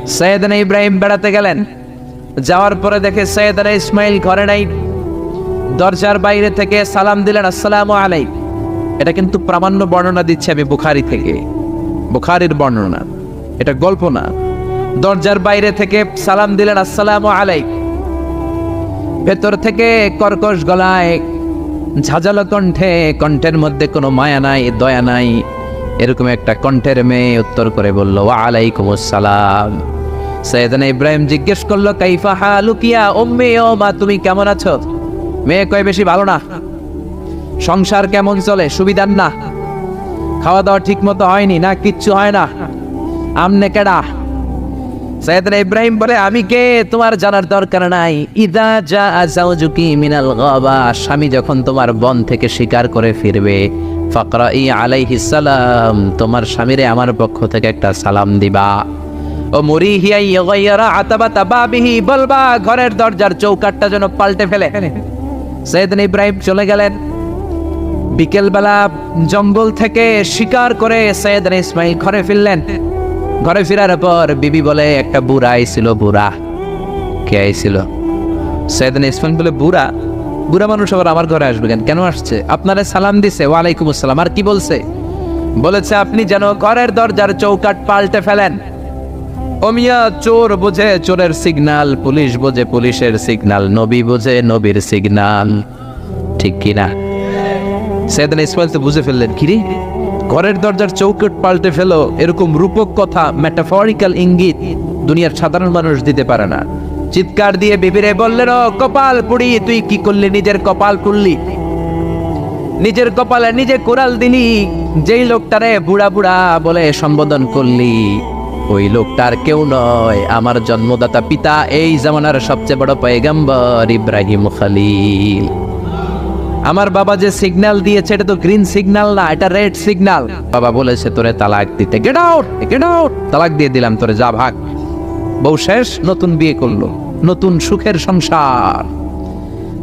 সৈয়দনা ইব্রাহিম বেড়াতে গেলেন। যাওয়ার পরে দেখে সৈয়দনা ইসমাইল ঘরে নাই। দরজার বাইরে থেকে সালাম দিলেন, আসসালামু আলাইকুম। এটা কিন্তু প্রামাণ্য বর্ণনা দিচ্ছে আমি বুখারী থেকে, বুখারীর বর্ণনা, এটা গল্প না। দরজার বাইরে থেকে সালাম দিলেন, আসসালামু আলাইকুম। ভেতর থেকে কর্কশ গলায়, ঝাঁঝালো কণ্ঠে, কণ্ঠের মধ্যে কোনো মায়া নাই, দয়া নাই, এরকম একটা কণ্ঠের মেয়ে উত্তর করে বলল, ওয়া আলাইকুম আসসালাম। সৈয়দনা ইব্রাহিম জিজ্ঞেস করলো, কাইফা হালুকিয়া উম্মি, ও মা তুমি কেমন আছো? মেয়ে কয়, বেশি ভালো না। সংসার কেমন চলে? সুবিধার না? খাওয়া দাওয়া ঠিক মতো হয়নি না? কিচ্ছু হয় না? আমনে কেডা? সৈয়দনা ইব্রাহিম বলে, আমি কে তোমার জানার দরকার নাই। ইদা জা যাওজুকি মিনাল গাবা, স্বামী যখন তোমার বন থেকে শিকার করে ফিরবে, ফাকরাই আলাইহিস সালাম, তোমার স্বামীরে আমার পক্ষ থেকে একটা সালাম দিবা। ও মুরিহিয়া ইয়াগাইরা আতাবাতা বাবিহি, বলবা ঘরের দরজার চৌকাঠটা যেন পাল্টে ফেলে। সৈয়দনা ইব্রাহিম চলে গেলেন। বিকেলবেলা জঙ্গল থেকে শিকার করে সৈয়দনা ইসমাইল ঘরে ফিরলেন। ঘরে ফেরার পর বিবি বলে, একটা বুড়া আইছিল। বুড়া কে আইছিল? সৈয়দনা ইসমাইল বলে, বুড়া? বুড়া মানুষ আবার আমার ঘরে আসবে কেন? কেন আসছে? আপনারে সালাম দিছে, ওয়ালাইকুম আসসালাম। আর কি বলছে? বলেছে আপনি যেন ঘরের দরজার চৌকাঠ পাল্টে ফেলেন। ওমিয়া, চোর বোঝে চোরের সিগন্যাল, পুলিশ বোঝে পুলিশের সিগন্যাল, নবী বোঝে নবীর সিগন্যাল, ঠিক কিনা? সৈয়দনা ইসমাইল তো বুঝে ফেললেন, কিরে ঘরের দরজার চৌকাঠ পাল্টে ফেলো, এরকম রূপক কথা, মেটাফরিক্যাল ইঙ্গিত দুনিয়ার সাধারণ মানুষ দিতে পারে না। চিৎকার দিয়ে বিবিরে বললেন, ও কপাল পুড়ি, তুই কি করলি? নিজের কপাল পুড়লি, নিজের কপালে নিজে কোরাল দিলি। যেই লোকটারে বুড়া বুড়া বলে সম্বোধন করলি, ওই লোকটার কেউ নয়, আমার জন্মদাতা পিতা, এই জামানার সবচেয়ে বড় পয়গম্বর ইব্রাহিম খলিল। আমার বাবা যে সিগন্যাল দিয়েছে, এটা তো গ্রিন সিগন্যাল না, এটা রেড সিগন্যাল। বাবা বলেছে তোরে তালাক দিতে, গেট আউট, গেট আউট। তালাক দিয়ে দিলাম তোরে, যা ভাগ। বউ শেষ, নতুন বিয়ে করলো, নতুন সুখের সংসার।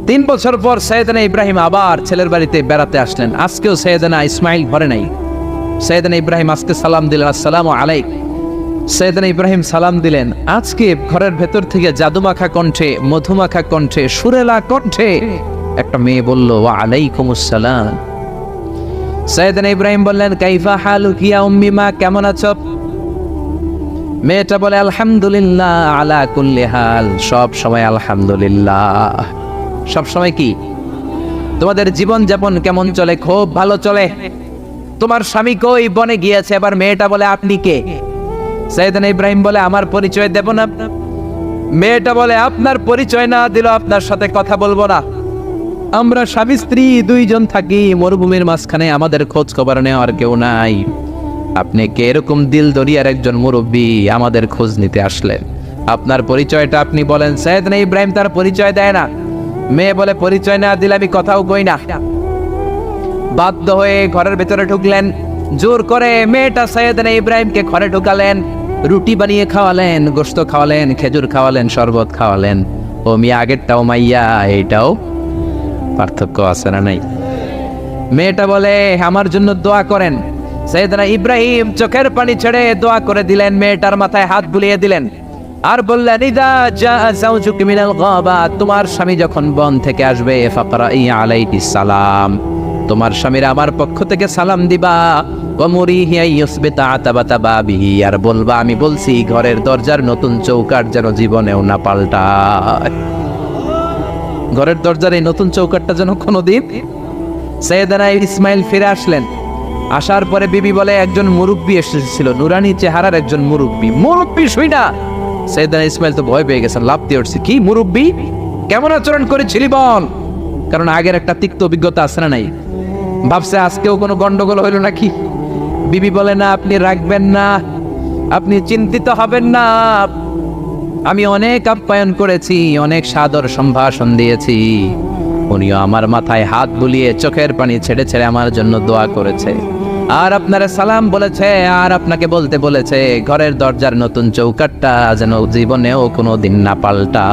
3 বছর পর সৈয়দনা ইব্রাহিম আবার ছেলের বাড়িতে বেড়াতে আসলেন। আজকেও সৈয়দনা ইসমাইল ঘরে নাই। সৈয়দনা ইব্রাহিম আজকে সালাম দিলেন, আসসালামু আলাইকুম। সৈয়দনা ইব্রাহিম সালাম দিলেন। আজকে ঘরের ভেতর থেকে জাদুমাখা কণ্ঠে, মধুমাখা কণ্ঠে, সুরেলা কণ্ঠে একটা মেয়ে বলল, ওয়া আলাইকুম আসসালাম। সৈয়দনা ইব্রাহিম বললেন, কাইফা হালুকি ইয়া উম্মি, মা কেমন আছো? মেয়েটা বলে, আলহামদুলিল্লাহ আলা কুল্লি হাল, সব সময় আলহামদুলিল্লাহ। সব সময় কি? তোমাদের জীবন যাপন কেমন চলে? খুব ভালো চলে। তোমার স্বামী কই? বনে গিয়েছে। এবার মেয়েটা বলে, আপনি কে? সৈয়দনা ইব্রাহিম বলে, আমার পরিচয় দেব না। মেয়েটা বলে, আপনার পরিচয় না দিল আপনার সাথে কথা বলবো না। আমরা স্বামী স্ত্রী 2 জন থাকি মরুভূমির মাঝখানে, আমাদের খোঁজ খবর নেওয়ার কেউ নাই। আপনি কে এরকম দিল দরিয়ার একজন মুরব্বী আমাদের খোঁজ নিতে আসলেন? আপনার পরিচয়টা আপনি বলেন। সৈয়দনা ইব্রাহিম তার পরিচয় দেয় না। মেয়ে বলে, পরিচয় না দিলে আমি কথাও কই না। বাধ্য হয়ে ঘরের ভেতরে ঢুকলেন। জোর করে মেয়েটা সৈয়দনা ইব্রাহিমকে ঘরে ঢুকালেন। রুটি বানিয়ে খাওয়ালেন, গোশত খাওয়ালেন, খেজুর খাওয়ালেন, শরবত খাওয়ালেন। ও মিয়া, আগেরটাও মাইয়া, এইটাও পার্থক্য আছে না নাই? মেয়েটা বলে, আমার জন্য দোয়া করেন। সৈয়দনা ইব্রাহিম চোখের পানি ছেড়ে দোয়া করে দিলেন, মেয়েটার মাথায় হাত বুলিয়ে দিলেন, আর বললেন, ইদা জা যাওজুকি মিনাল গাবা, তোমার স্বামী যখন বন থেকে আসবে, ফাকরাই আলাইহিস সালাম, তোমার স্বামীর আমার পক্ষ থেকে সালাম দিবা। ওয়া মুরিহিয়া ইউসবিতা আতাবাতা বাবিহি, আর বলবা আমি বলছি ঘরের দরজার নতুন চৌকাঠ যেন জীবনেও না পাল্টায়। ঘরের দরজার এই নতুন চৌকাঠটা যেন কোনোদিন। সৈয়দনা ইসমাইল ফিরে আসলেন। আসার পরে বিবি বলে, একজন মুরব্বী এসেছিল, নুরানি চেহারার একজন মুরব্বী। মুরব্বী শুইনা সৈয়দনা ইসমাইল তো ভয় পেয়ে গেছেন, লাফ দিয়ে উঠছে, কি মুরব্বী, কেমন আচরণ করেছিলি বল? কারণ আগের একটা তিক্ত অভিজ্ঞতা আছে না নাই? ভাবছে আজকেও কোনো গন্ডগোল হইল নাকি। বিবি বলে, না, আপনি রাখবেন না, আপনি চিন্তিত হবেন না, আমি অনেক আপ্যায়ন করেছি, অনেক সাদর সম্ভাষণ দিয়েছি। উনিও আমার মাথায় হাত বুলিয়ে চোখের পানি ছেড়ে ছেড়ে আমার জন্য দোয়া করেছে, আর আপনার সালাম বলেছে, আর আপনাকে বলতে বলেছে ঘরের দরজার নতুন চৌকাঠটা যেন জীবনেও কোনো দিন না পাল্টা।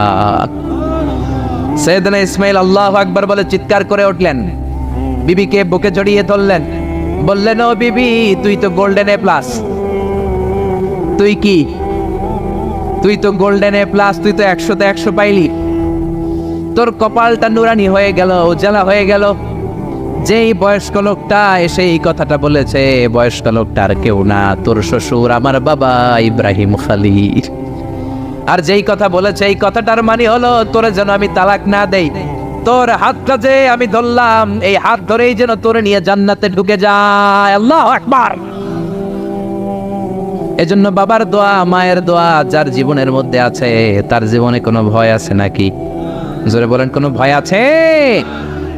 সৈয়দনা ইসমাইল আল্লাহু আকবার বলে চিৎকার করে উঠলেন। বিবিকে বুকে জড়িয়ে ধরলেন, বললেন, ও বিবি, তুই তো গোল্ডেন A+, তুই কি তুই তো গোল্ডেন এ প্লাস, তুই তো 100-তে 100 পাইলি, তোর কপালটা নুরানি হয়ে গেল, উজালা হয়ে গেল। যেই বয়স্ক লোকটা এসে এই কথাটা বলেছে, বয়স্ক লোকটা আর কেউ না, তোর শ্বশুর আমার বাবা ইব্রাহিম খালিল। আর যেই কথা বলেছে এই কথাটার মানে হলো তোরে যেন আমি তালাক না দেই, তোর হাতটা যে আমি ধরলাম এই হাত ধরেই যেন তোরে নিয়ে জান্নাতে ঢুকে যায়। আল্লাহু আকবার। এজন্য বাবার দোয়া, মায়ের দোয়া যার জীবনের মধ্যে আছে, তার জীবনে কোনো ভয় আছে নাকি? জোরে বলেন, কোনো ভয় আছে?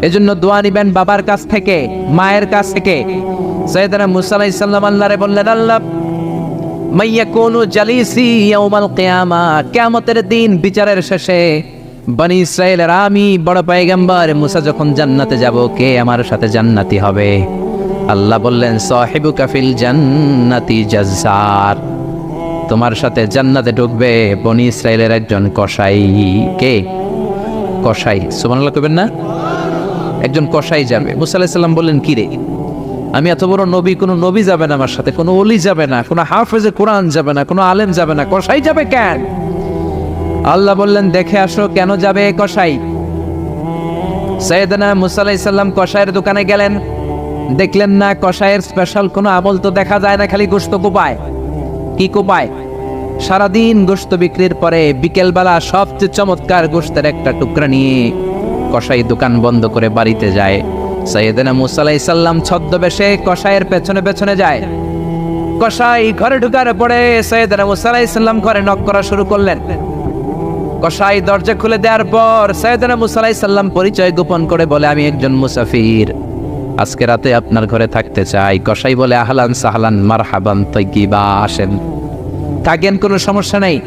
এজন্য দোয়া নিবেন বাবার কাছ থেকে, মায়ের কাছ থেকে। সাইয়েদনা মুসা আলাইহিস সালাম আল্লাহরে বললেন, আল্লাহ মাইয়াকুনু জালিসি ইয়াউমাল কিয়ামা, কিয়ামতের দিন বিচারের শেষে বনি ইসরাইলের আমি বড় পয়গম্বর মুসা যখন জান্নাতে যাব, কে আমার সাথে জান্নাতি হবে? আল্লাহ বললেন, সাহিবুকা ফিল জান্নাতি জাজ্জার, তোমার সাথে জান্নাতে ঢুকবে বনি ইসরাইলের একজন কসাই। কে? কসাই। সুবহানাল্লাহ কইবেন না? একজন কসাই যাবে। মুসা আলাইহিস সালাম বললেন, কি রে, আমি এত বড় নবী, কোনো নবী যাবে না আমার সাথে, কোনো ওলি যাবে না, কোনো হাফেজে কোরআন যাবে না, কোনো আলেম যাবে না, কসাই যাবে কেন? আল্লাহ বললেন, দেখে আসো কেন যাবে কসাই। সাইয়েদনা মুসা আলাইহিস সালাম কসাইয়ের দোকানে গেলেন, দেখলেন না কসাইয়ের স্পেশাল কোনো আমল তো দেখা যায় না, খালি গোশত কোপায়। কি কোপায়? সারাদিন গোশত বিক্রির পরে বিকেলবেলা সবচেয়ে চমৎকার গোশতের একটা টুকরা নিয়ে কসাই দোকান বন্ধ করে বাড়িতে যায়। সাইয়েদনা মুসা আলাইহিস সালাম ছদ্মবেশে কসাইয়ের পেছনে পেছনে যায়। কসাই ঘরে ঢুকার পরে সাইয়েদনা মুসা আলাইহিস সালাম ঘরে নক করা শুরু করলেন। কসাই দরজা খুলে দেওয়ার পর সাইয়েদনা মুসা আলাইহিস সালাম পরিচয় গোপন করে বলে, আমি একজন মুসাফির, আজকে রাতে আপনার ঘরে থাকতে চাই। কসাই বলে, আহলান সাহলান মারহাবান তাইয়্যিবা, আসেন, থাকেন, কোনো সমস্যা নেই,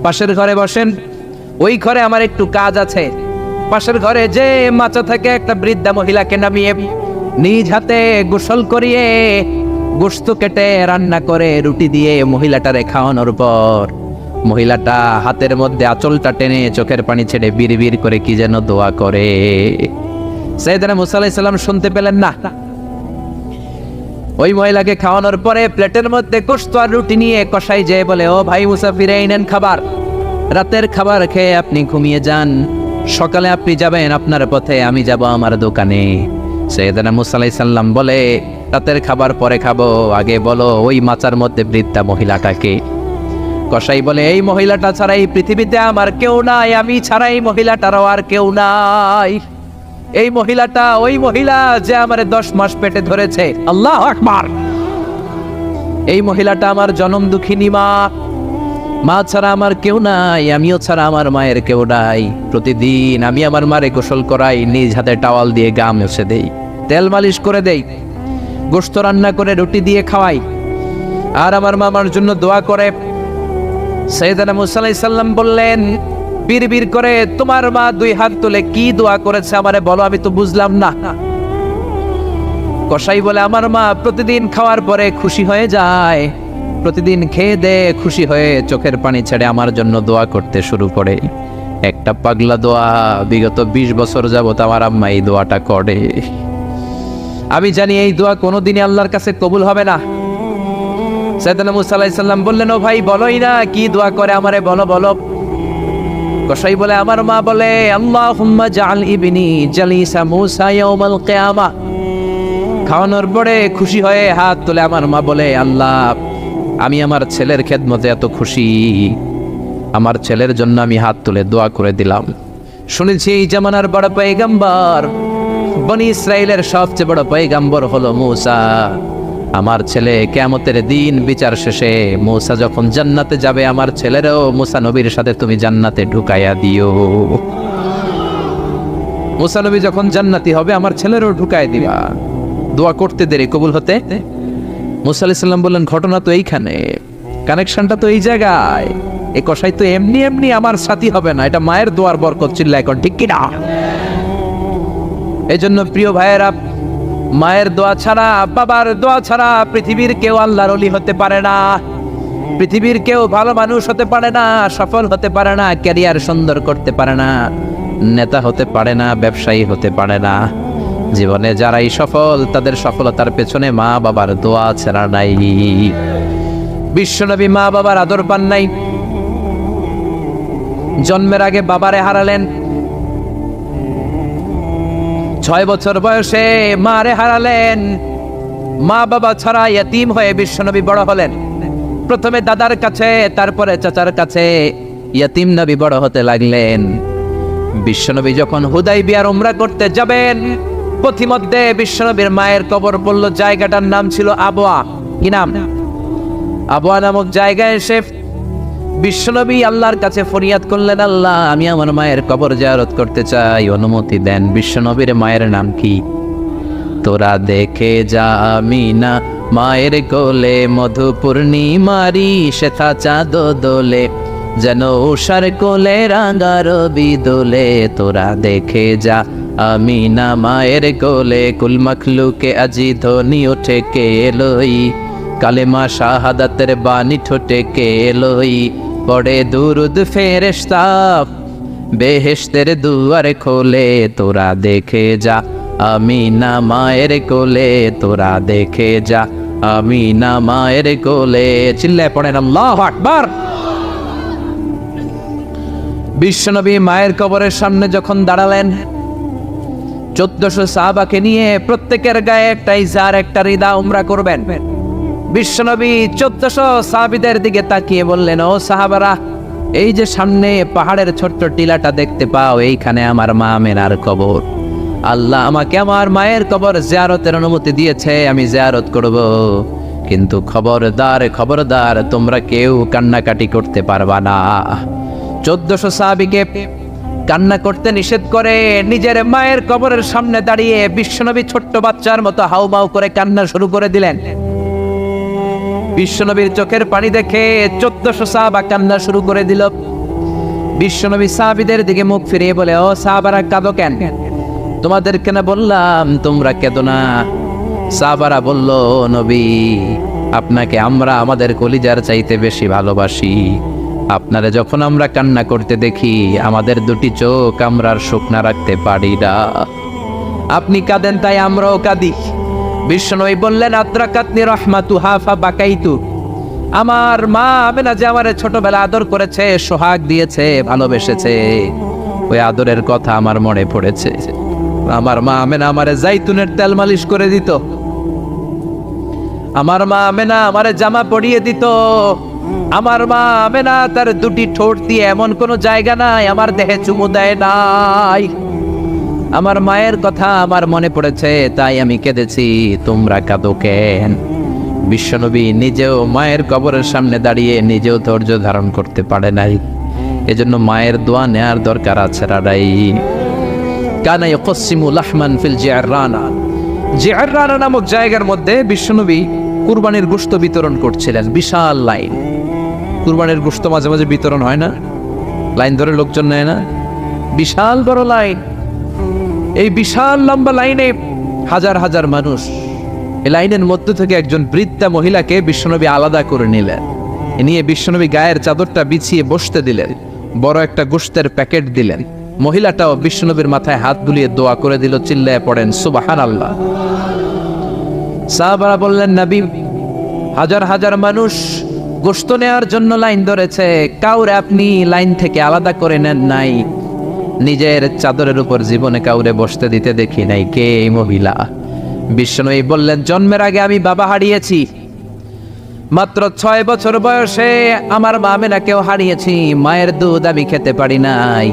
পাশের ঘরে বসেন, ওই ঘরে আমার একটু কাজ আছে। পাশের ঘরে যে মাচা থেকে একটা বৃদ্ধা মহিলাকে নামিয়ে নিজ হাতে গোসল করিয়ে গোশত কেটে রান্না করে রুটি দিয়ে মহিলাটারে খাওয়ানোর পর মহিলাটা হাতের মধ্যে আঁচলটা টেনে চোখের পানি ছেড়ে বিড়বিড় করে কি যেন দোয়া করে। সাইয়েদনা মুসা আলাইহিস সালাম শুনতে পেলেন না। ওই মহিলাকে খাওয়ানোর পরে প্লেটের মধ্যে গোশত আর রুটি নিয়ে কসাই যেয়ে বলে, ও ভাই মুসাফির, এই নেন খাবার, রাতের খাবার খেয়ে আপনি ঘুমিয়ে যান, সকালে আপনি যাবেন আপনার পথে, আমি যাব আমার দোকানে। সাইয়েদনা মুসা আলাইহিস সালাম বলে, রাতের খাবার পরে খাবো, আগে বলো ওই মাচার মধ্যে বৃদ্ধা মহিলাটাকে। কসাই বলে, এই মহিলাটা ছাড়া এই পৃথিবীতে আমার কেউ নাই, আমি ছাড়া এই মহিলাটারও আর কেউ নাই। এই মহিলাটা ওই মহিলা যে আমারে 10 মাস পেটে ধরেছে। আল্লাহু আকবার। এই মহিলাটা আমার জনম দুঃখিনী মা, মা ছাড়া আমার কেউ নাই, আমিও ছাড়া আমার মায়ের কেউ নাই। প্রতিদিন আমি আমার মারে গোসল করাই, নিজ হাতে টাওয়াল দিয়ে গা মুছে দেই, তেল মালিশ করে দেই, গোশত রান্না করে রুটি দিয়ে খাওয়াই, আর আমার মামার জন্য দোয়া করে। সাইয়েদনা মুসা আলাইহিস সালাম বললেন, বিড়বিড় করে তোমার মা 2 হাত তুলে কি দোয়া করেছে আমারে বলো, আমি তো বুঝলাম না। কসাই বলে, আমার মা প্রতিদিন খাওয়ার পরে খুশি হয়ে যায়, প্রতিদিন খেয়ে দে খুশি হয়ে চোখের পানি ছেড়ে আমার জন্য দোয়া করতে শুরু করে। একটা পাগলা দোয়া, বিগত 20 বছর যাবত আমার আম্মা এই দোয়াটা করে। আমি জানি এই দোয়া কোনোদিনই আল্লাহর কাছে কবুল হবে না। সাইয়েদনা মুসা আলাইহিস সালাম বললেন, ও ভাই বলোই না কি দোয়া করে আমারে বলো বলো। কসাই বলে, আমার মা বলে, আল্লাহুম্মা জাআল ইবনি জালিসা মুসা ইয়াউমাল কিয়ামা। খাওয়ানোর পরে খুশি হয়ে হাত তুলে আমার মা বলে, আল্লাহ আমি আমার ছেলের খেদমতে এত খুশি, আমার ছেলের জন্য আমি হাত তুলে দোয়া করে দিলাম। শুনেছি এই জামানার বড় পয়গম্বর, বনি ইসরাইলের সবচেয়ে বড় পয়গম্বর হলো মুসা। আমার ছেলে কিয়ামতের দিন বিচার শেষে মুসা যখন জান্নাতে যাবে, আমার ছেলেরও মুসা নবীর সাথে তুমি জান্নাতে ঢুকাইয়া দিও। মুসা নবী যখন জান্নাতি হবে, আমার ছেলেরও ঢুকাই দিবা। দোয়া করতে দেরি কবুল হতে। মুসা আলাইহিস সালাম বললেন, ঘটনা তো এইখানে, কানেকশনটা তো এই জায়গায়। এই কসাই তো এমনি এমনি আমার সাথী হবে না, এটা মায়ের দোয়ার বরকত, চিল্লা এখন ঠিক কি না? এই জন্য প্রিয় ভাইয়েরা, মায়ের দোয়া ছাড়া, বাবার দোয়া ছাড়া পৃথিবীর কেউ আল্লাহর ওলি হতে পারে না, পৃথিবীর কেউ ভালো মানুষ হতে পারে না, সফল হতে পারে না, ক্যারিয়ার সুন্দর করতে পারে না, নেতা হতে পারে না, ব্যবসায়ী হতে পারে না। জীবনে যারাই সফল, তাদের সফলতার পেছনে মা বাবার দোয়া ছাড়া নাই। বিশ্বনবী মা বাবার আদর পান নাই, জন্মের আগে বাবারে হারালেন, 6 বছর বয়সে মারে হারালেন। মা বাবা ছাড়া ইয়তীম হয়ে বিশ্বনবী বড় হলেন। প্রথমে দাদার কাছে, তারপরে চাচার কাছে ইয়তীম নবী বড় হতে লাগলেন। বিশ্বনবী যখন হুদাইবিয়ার উমরা করতে যাবেন, পথিমধ্যে বিশ্বনবীর মায়ের কবর পড়ল। জায়গাটার নাম ছিল আবওয়া। কি নাম? আবওয়া নামক জায়গায় এসে বিশ্বনবী আল্লাহর কাছে ফরিয়াদ করলেন, আল্লাহ, আমি আমার মায়ের কবর জিয়ারত করতে চাই, অনুমতি দেন। বিশ্বনবীর মায়ের নাম কি? তোরা দেখে যা আমিনা মায়ের কোলে, মধু পূর্ণিমারি শেথা চাঁদ দোলে, যেন উষার কোলে রাঙা রবি দোলে। তোরা দেখে যা আমিনা মায়ের কোলে, কুল মখলুকে আজি ধ্বনি ওঠে কে লই, কালেমা শাহাদাতের বাণী ঠোঁটে কে লই, পড়ে দুরুদ ফেরেশতা বেহেশতের দুয়ার খোলে। তোরা দেখে যা আমিনা মায়ের কোলে, তোরা দেখে যা আমিনা মায়ের কোলে। চিল্লায় পড়েন আল্লাহু আকবার। বিশ্বনবী মায়ের কবরের সামনে যখন দাঁড়ালেন, 1400 সাহাবাকে নিয়ে প্রত্যেকের গায়ে একটা ইজার, একটা রিদা উমরা করবেন। বিশ্বনবী 1400 সাহাবীদের দিকে তাকিয়ে বললেন, ও সাহাবারা, এই যে সামনে পাহাড়ের ছোট্ট টিলাটা দেখতে পাও, এইখানে আমার মা আমেনার কবর। আল্লাহ আমাকে আমার মায়ের কবর জিয়ারতের অনুমতি দিয়েছে, আমি জিয়ারত করব। কিন্তু খবরদার, খবরদার, তোমরা কেউ কান্নাকাটি করতে পারবা না। 1400 সাহাবীকে কান্না করতে নিষেধ করে নিজের মায়ের কবরের সামনে দাঁড়িয়ে বিশ্বনবী ছোট্ট বাচ্চার মতো হাউমাউ করে কান্না শুরু করে দিলেন। বিশ্বনবীর চোখের পানি দেখে 1400 সাহাবা কান্না শুরু করে দিল। বিশ্বনবী সাহাবীদের দিকে মুখ ফিরিয়ে বলে, ও সাহাবারা, কাঁদো কেন? তোমাদেরকে না বললাম তোমরা কেঁদো না? সাহাবারা বলল, নবী, আপনাকে আমরা আমাদের কলিজার চাইতে বেশি ভালোবাসি। আপনারা যখন আমরা কান্না করতে দেখি, আমাদের দুটি চোখ আমরা আর শুকনা রাখতে পারি না। আপনি কাঁদেন তাই আমরাও কাঁদি। বিশ্বনবী বললেন, আদ্রাকাতনি রাহমাতুহা ফাবাকাইতু। আমার মা আমেনা যে আমারে ছোটবেলা আদর করেছে, সোহাগ দিয়েছে, ভালোবেসেছে, ওই আদরের কথা আমার মনে পড়েছে। আমার মা আমেনা আমারে জাইতুনের তেল মালিশ করে দিত, আমার মা আমেনা আমারে জামা পরিয়ে দিত, আমার মা আমেনা তার দুটি ঠোঁট দিয়ে এমন কোন জায়গা নাই আমার দেহে চুমু দেয় নাই। আমার মায়ের কথা আমার মনে পড়েছে, তাই আমি কেঁদেছি, তোমরা কাঁদো কেন? বিশ্বনবী নিজেও মায়ের কবরের সামনে দাঁড়িয়ে নিজেও ধৈর্য ধারণ করতে পারে নাই। এজন্য মায়ের দোয়া নেয়ার দরকার আছে। রাডাই কানা ইয়াকসিমু লাহমান ফিল জিআররানা। জিআররানা নামক জায়গার মধ্যে বিশ্বনবী কুরবানির গোশত বিতরণ করছিলেন। বিশাল লাইন, কুরবানির গোশত মাঝে মাঝে বিতরণ হয় না, লাইন ধরে লোকজন নেয় না, বিশাল বড় লাইন। এই বিশাল লম্বা লাইনে হাজার হাজার মানুষ। এই লাইনের মধ্যে থেকে একজন বৃদ্ধা মহিলাকে বিশ্বনবী আলাদা করে নিলেন। এ নিয়ে বিশ্বনবী গায়ের চাদরটা বিছিয়ে বসতে দিলেন, বড় একটা গোশতের প্যাকেট দিলেন। মহিলাটাও বিশ্বনবীর মাথায় হাত বুলিয়ে দোয়া করে দিল। চিল্লায় পড়েন সুবহানাল্লাহ। সাহাবারা বললেন, নবী, হাজার হাজার মানুষ গোশত নেওয়ার জন্য লাইন ধরেছে, কাউরে আপনি লাইন থেকে আলাদা করে নেন নাই, নিজের চাদরের উপর জীবনে কাউরে বসতে দিতে দেখি নাই। কে এই মহিলা? বিশ্বনবী বললেন, জন্মের আগে আমি বাবা হারিয়েছি, মাত্র 6 বছর বয়সে আমার মা আমেনাকেও হারিয়েছি, মায়ের দুধ আমি খেতে পারি নাই।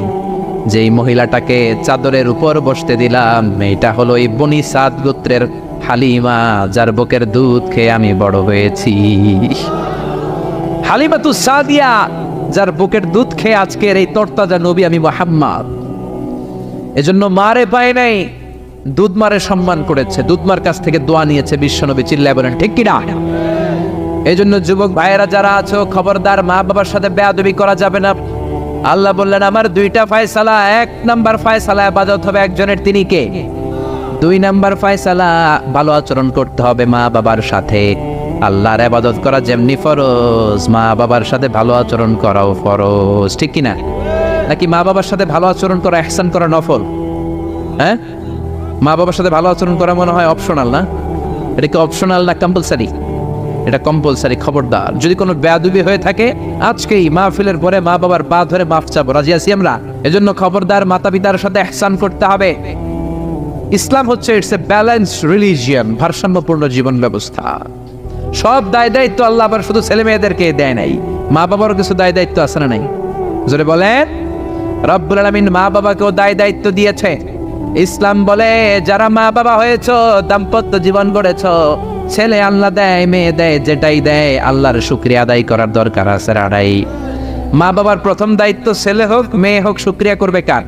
যেই মহিলাটাকে চাদরের উপর বসতে দিলাম, এটা হলো এই বনি সাদ গোত্রের হালিমা, যার বুকের দুধ খেয়ে আমি বড় হয়েছি। হালিমাতু সাদিয়া, যার বুকের দুধ খেয়ে আজকের এই তরতাজা নবী আমি মুহাম্মদ। এজন্য মারে পায় নাই, দুধ মারে সম্মান করেছে, দুধ মার কাছ থেকে দোয়া নিয়েছে বিশ্বনবী। চিল্লায় বলেন ঠিক কিনা? এজন্য যুবক ভাইয়েরা যারা আছো, খবরদার, মা বাবার সাথে বেয়াদবি করা যাবে না। আল্লাহ বললেন, আমার 2টা ফয়সালা। 1 নাম্বার ফয়সালা ইবাদত হবে একজনের, তিনি কে? 2 নাম্বার ফয়সালা ভালো আচরণ করতে হবে মা বাবার সাথে। আল্লাহর ইবাদত করা যেমনি ফরজ, মা বাবার সাথে ভালো আচরণ করাও ফরজ। ঠিক কিনা? নাকি মা বাবার সাথে ভালো আচরণ করা, ইহসান করা নফল? হ্যাঁ, মা বাবার সাথে ভালো আচরণ করা মনে হয় অপশনাল না? এটা কি অপশনাল না কম্পালসারি? এটা কম্পালসারি, খবরদার। যদি কোনো বেয়াদবি হয়ে থাকে আজকেই মাহফিলের পরে মা বাবার পা ধরে মাফ চাবো, রাজি আছি আমরা? এজন্য খবরদার, মাতা পিতার সাথে ইহসান করতে হবে। ইসলাম হচ্ছে ইটস এ ব্যালেন্সড রিলিজিয়ন, ভারসাম্যপূর্ণ জীবন ব্যবস্থা। সব দায় দায়িত্ব আল্লাহ আবার শুধু ছেলে মেয়েদেরকে দেয় নাই, মা বাবারও কিছু দায় দায়িত্ব আছে না নাই? জোরে বলেন। রব্বুল আলামিন মা বাবাকেও দায় দায়িত্ব দিয়েছে। ইসলাম বলে যারা মা বাবা হয়েছো, দাম্পত্য জীবন গড়েছো, ছেলে আল্লাহ দেয়, মেয়ে দেয়, যেটাই দেয় আল্লাহর শুকরিয়া আদায় করার দরকার আছে রাড়াই। মা বাবার প্রথম দায়িত্ব, ছেলে হোক মেয়ে হোক, শুকরিয়া করবে কার?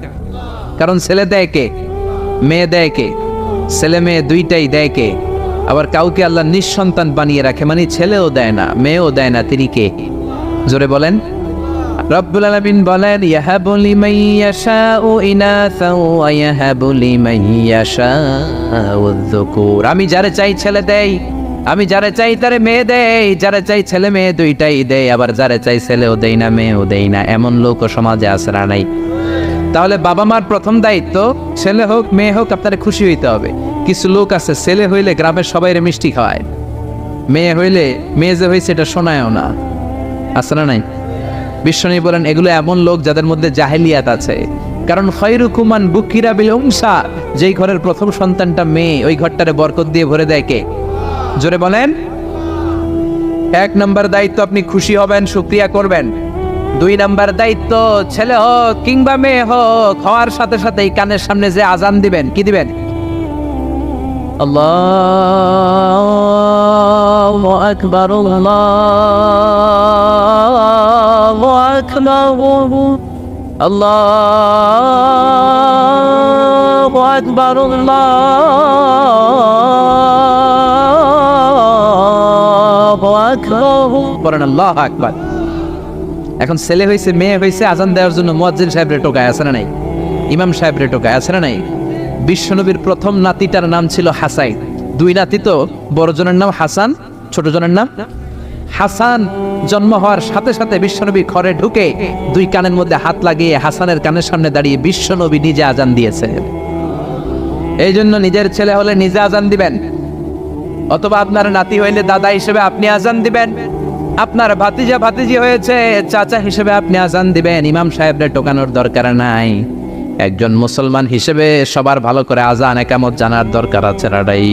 কারণ ছেলে দেয় কে, মেয়ে দেয় কে? ছেলে মেয়ে দুইটাই দেয় কে? আবার কাউকে আল্লাহ নিঃসন্তান বানিয়ে রাখে, মানে ছেলেও দেয় না মেয়েও দেয় না, তিনি কে? জোরে বলেন। রব্বুল আলামিন বলেন ইয়াহাবু লিমান ইয়াশাউ ইনাসা ওয়া ইয়াহাবু লিমান ইয়াশাউ যুকুর। আমি যারে চাই ছেলে দেই, আমি যারে চাই তারে মেয়ে দেই, যারে চাই ছেলে মেয়ে দুইটাই দেই, আবার যারে চাই ছেলেও দেই না মেয়েও দেই না। এমন লোকও সমাজে আছে না নাই? তাহলে বাবা মার প্রথম দায়িত্ব, ছেলে হোক মেয়ে হোক আপনারা খুশি হইতে হবে। কিছু লোক আছে ছেলে হইলে গ্রামের সবাইরে মিষ্টি খাওয়ায়, মেয়ে হইলে মেয়ে যে হয়েছে এটা শোনায়ও না, আছে না নাই? বিশ্বনবী বলেন এগুলো এমন লোক যাদের মধ্যে জাহেলিয়াত আছে। কারণ খায়রুকুম মান বুকিরা বিল উনসা, যেই ঘরের প্রথম সন্তানটা মেয়ে, ওই ঘরটারে বরকত দিয়ে ভরে দেয় কে? জোরে বলেন। এক নাম্বার দায়িত্ব, আপনি খুশি হবেন, শুকরিয়া করবেন। দুই নাম্বার দায়িত্ব, ছেলে হোক কিংবা মেয়ে হোক, হওয়ার সাথে সাথে কানের সামনে যে আজান দিবেন, কি দিবেন? আল্লাহু আকবার, আল্লাহু আকবার, আল্লাহু আকবার, আল্লাহু আকবার, বলেন আল্লাহু আকবার। এখন ছেলে হয়েছে মেয়ে হয়েছে, আজান দেওয়ার জন্য মুয়াজ্জিন সাহেবরে টোকায়, আছে না নাই? ইমাম সাহেবরে টোকায়, আছে না নাই? বিশ্বনবীর প্রথম নাতিটার নাম ছিল হাসাইন। দুই নাতি তো, বড় জনের নাম হাসান, ছোট জনের নাম হাসান। জন্ম হওয়ার সাথে সাথে বিশ্বনবী ঘরে ঢুকে দুই কানের মধ্যে হাত লাগিয়ে হাসানের কানের সামনে দাঁড়িয়ে বিশ্বনবী নিজে আজান দিয়েছে। এই জন্য নিজের ছেলে হলে নিজে আজান দিবেন, অথবা আপনার নাতি হইলে দাদা হিসেবে আপনি আজান দিবেন, আপনার ভাতিজা ভাতিজি হয়েছে চাচা হিসেবে আপনি আজান দিবেন। ইমাম সাহেবরে টোকানোর দরকার নাই। একজন মুসলমান হিসেবে সবার ভালো করে আজান একামত জানার দরকার আছে রাডাই।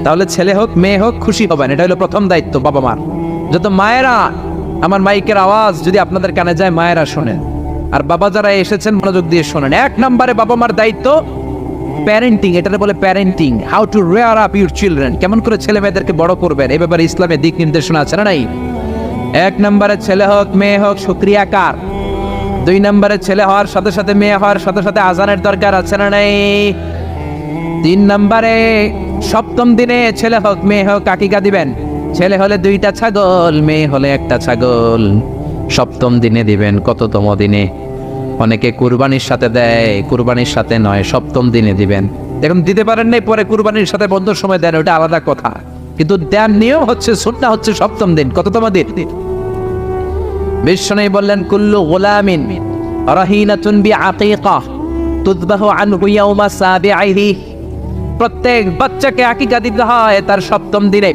তাহলে ছেলে হোক মেয়ে হোক খুশি হবেন, এটা হলো প্রথম দায়িত্ব বাবা মার। যত মায়েরা, আমার মাইকের আওয়াজ যদি আপনাদের কানে যায়, মায়েরা শোনেন, আর বাবা যারা এসেছেন মনোযোগ দিয়ে শোনেন। এক নম্বরে বাবা মার দায়িত্ব প্যারেন্টিং, এটাকে বলে parenting, how to rare up your children, কেমন করে ছেলে মেয়েদেরকে বড় করবেন, এ ব্যাপারে ইসলামে দিক নির্দেশনা আছে না নাই? এক নম্বরে ছেলে হোক মেয়ে হোক শুকরিয়া কার? দুই নম্বরে ছেলে হওয়ার সাথে সাথে মেয়ে হওয়ার সাথে সাথে আজানের দরকার আছে না নাই? তিন নম্বরে সপ্তম দিনে ছেলে হোক মেয়ে হোক আকিকা দিবেন। ছেলে হলে 2টা ছাগল, মেয়ে হলে 1টা ছাগল, সপ্তম দিনে দিবেন। কততম দিনে? অনেকে কুরবানির সাথে দেয়, কুরবানির সাথে নয়, সপ্তম দিনে দিবেন। দেখুন দিতে পারেন নাই, পরে কুরবানির সাথে বন্ধুর সময় দেন, ওটা আলাদা কথা, কিন্তু দেন নিয়ম হচ্ছে, সুন্নাহ হচ্ছে সপ্তম দিন। কততম দিন? বিশ্বনবী বললেন কুল্লু গুলামিন রাহিনাতুন বিআকিকা তুযবাহু আনহু ইয়াওমা সাবিআইহি, প্রত্যেক বাচ্চাকে আকিকা দিতে হয় তার সপ্তম দিনে।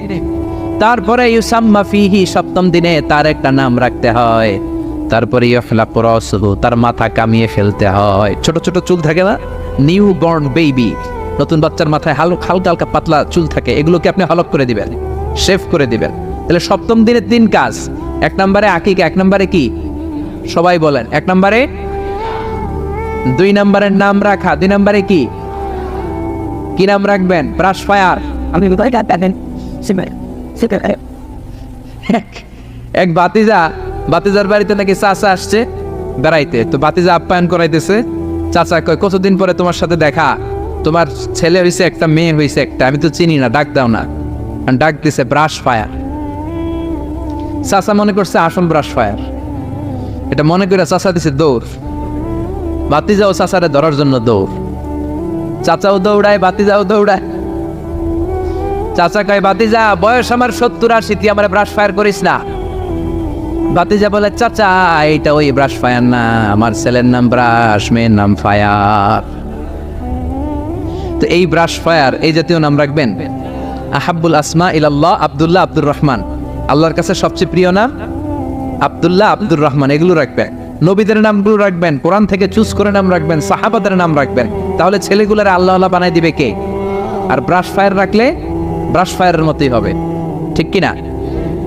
তারপরে ইউসাম্মা ফিহি, সপ্তম দিনে তার একটা নাম রাখতে হয়। তারপরে ইউহলাকু রাসুহু, তার মাথা কামিয়ে ফেলতে হয়। ছোট ছোট চুল থাকে না, নিউ বর্ন বেবি, নতুন বাচ্চার মাথায় হালকা হালকা পাতলা চুল থাকে, এগুলোকে আপনি হলক করে দিবেন, শেভ করে দিবেন। তাহলে সপ্তম দিনের 3 কাজ। এক নম্বরে আকিকা, এক নম্বরে কি? সবাই বলেন। এক নম্বরে, 2 নম্বরের নাম রাখা, 2 নম্বরে কি? কি নাম রাখবেন? Brush fire. আমি কোথায় কাটেন এক বাতিজার বাড়িতে নাকি চাচা আসছে বেড়াইতে, তো বাতিজা আপ্যায়ন করাইতেছে। চাচা কয় কতদিন পরে তোমার সাথে দেখা, তোমার ছেলে হয়েছে একটা মেয়ে হয়েছে একটা, আমি তো চিনি না, ডাক দাও না। ডাক দিছে ব্রাশ ফায়ার। চাচা মনে করছে আসল ব্রাশ ফায়ার, এটা মনে করে চাচা দিছে দৌড়। বাতিজাও চাচারে ধরার জন্য দৌড়, চাচাও দৌড়ায় বাতিজাও দৌড়ায়। চাচা কয় বাতিজা বয়স আমার 70-80, তুই আমার ব্রাশ ফায়ার করিস না। বাতিজা বলে চাচা এইটা ওই ব্রাশ ফায়ার না, আমার ছেলের নাম ব্রাশ, মেয়ের নাম ফায়ার। তো এই ব্রাশ ফায়ার এই জাতীয় নাম রাখবেন। আহাব্বুল আসমা ইলাল্লাহ আব্দুল্লাহ আব্দুর রহমান, আল্লাহর কাছে সবচেয়ে প্রিয় নাম আব্দুল্লাহ আব্দুর রহমান। এগুলো রাখবেন, নবীদের নামগুলো রাখবেন, কোরআন থেকে চুজ করে নাম রাখবেন, সাহাবাদের নাম রাখবেন। তাহলে ছেলেগুলোর আল্লাহ আল্লাহ বানাই দিবে কে? আর ব্রাশ ফায়ার রাখলে ব্রাশ ফায়ারের মতোই হবে, ঠিক কিনা?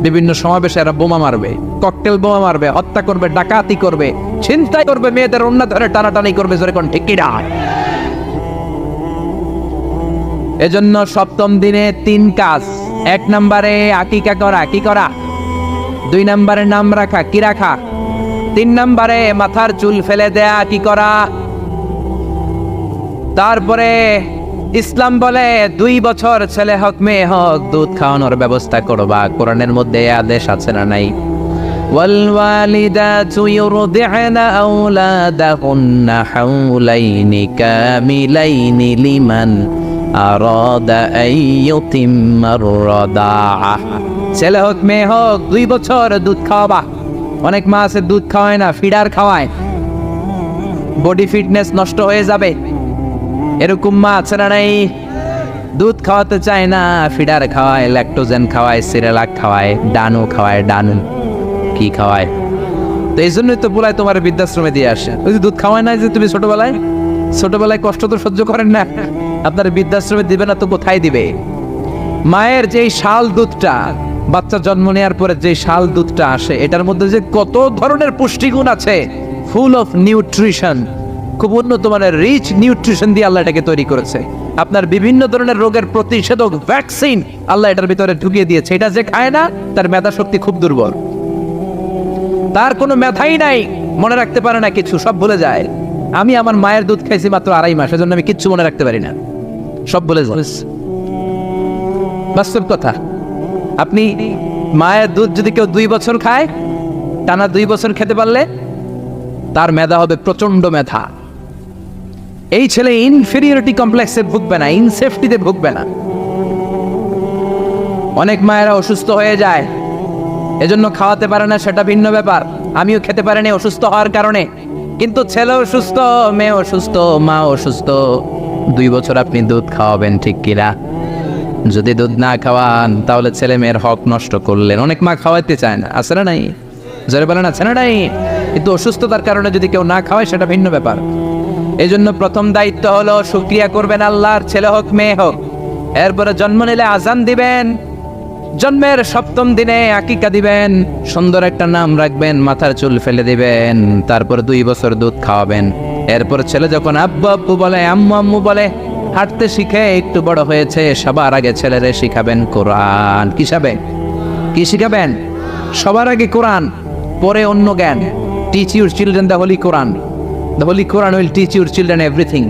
বিভিন্ন সমাবেশে এরা বোমা মারবে, ককটেল বোমা মারবে, হত্যা করবে, ডাকাতি করবে, ছিনতাই করবে, মেয়েদের অন্য ধরে টানাটানি করবে, জোরে কোন ঠিক কিনা? এজন্য সপ্তম দিনে 3 কাজ। 1 নম্বরে আকিকা করা, কি করা? 2 নম্বরে নাম রাখা, কি রাখা? 3 নম্বরে মাথার চুল ফেলে দেয়া, কি করা? তারপরে ইসলাম বলে 2 বছর ছেলে হোক মেয়ে হোক দুধ খাওয়ানোর ব্যবস্থা করবা। কোরআনের মধ্যে আদেশ আছে না নাই? ওয়াল ওয়ালিদাতু ইউরদি'না আওলাদাহুন্না হাওলাইনি কামিলাইনি লিমান আরাদা আইয়ুতিম্মার রাদাআ। ছেলে হোক মেয়ে হোক 2 বছর দুধ খাওয়াবা। অনেক মা আছে দুধ খাওয়ায় না, ফিডার খাওয়ায়, বডি ফিটনেস নষ্ট হয়ে যাবে, এরকম মা আছে না নাই? দুধ খাওয়াতে চায় না, ফিডার খাওয়ায়, ল্যাকটোজেন খাওয়ায়, সিরেলাক খাওয়ায়, ডানু খাওয়ায়, ডানু কি খাওয়ায়। তো এই জন্যই তো বলায় তোমার বৃদ্ধাশ্রমে দিয়ে আসে। ওই যে দুধ খাওয়ায় না, যে তুমি ছোটবেলায় কষ্ট তো সহ্য করেন না, আপনার বৃদ্ধাশ্রমে দিবে না তো কোথায় দিবে? মায়ের যেই শাল দুধটা, বাচ্চা জন্ম নেওয়ার পরে যে শাল দুধটা আসে, এটার মধ্যে যে কত ধরনের পুষ্টিগুণ আছে, ফুল অফ নিউট্রিশন, খুব উন্নত মানের রিচ নিউট্রিশন দিয়ে আল্লাহ এটাকে তৈরি করেছে। আপনার বিভিন্ন ধরনের রোগের প্রতিষেধক ভ্যাকসিন আল্লাহ এটার ভিতরে ঢুকিয়ে দিয়েছে। এটা যে খায় না তার মেধা শক্তি খুব দুর্বল, তার কোনো মেধাই নাই, মনে রাখতে পারে না কিছু, সব ভুলে যায়। আমি আমার মায়ের দুধ খাইছি মাত্র 2.5 মাস, এজন্য আমি কিচ্ছু মনে রাখতে পারি না, সব ভুলে যায়। বাস্তব কথা। আপনি মায়ের দুধ যদি কেউ 2 বছর খায়, টানা 2 বছর খেতে পারলে তার মেধা হবে প্রচন্ড মেধা। এই ছেলে ইনফেরিয়রিটি কমপ্লেক্সে ভুগবে না, ইনসেফটিতে ভুগবে না। অনেক মায়েরা অসুস্থ হয়ে যায়, এজন্য খাওয়াতে পারে না, সেটা ভিন্ন ব্যাপার। আমিও খেতে পারিনি অসুস্থ হওয়ার কারণে, কিন্তু ছেলে অসুস্থ, মেয়ে অসুস্থ, মা অসুস্থ, 2 বছর আপনি দুধ খাওয়াবেন, ঠিক কিনা? যদি দুধ না খাওয়ান তাহলে ছেলে মেয়ের হক নষ্ট করলেন। অনেক মা খাওয়াইতে চায় না, আছে না নাই? জোরে বলেন আছে না নাই? কিন্তু অসুস্থতার কারণে যদি কেউ না খাওয়ায় সেটা ভিন্ন ব্যাপার। এই জন্য প্রথম দায়িত্ব হলো শুকরিয়া করবেন আল্লাহর, ছেলে হোক মেয়ে হোক। এরপরে জন্ম নিলে আজান দিবেন, জন্মের 7ম দিনে আকিকা দিবেন, সুন্দর একটা নাম রাখবেন, মাথার চুল ফেলে দিবেন, তারপর 2 বছর দুধ খাওয়াবেন। এরপর ছেলে যখন আব্বু আব্বু বলে, আম্মু আম্মু বলে, হাঁটতে শিখে একটু বড় হয়েছে, সবার আগে ছেলেরে শিখাবেন কোরআন। কি শিখাবেন? সবার আগে কোরআন, পরে অন্য জ্ঞান। Teach your children the Holi Quran. The Holi Quran will teach your children everything.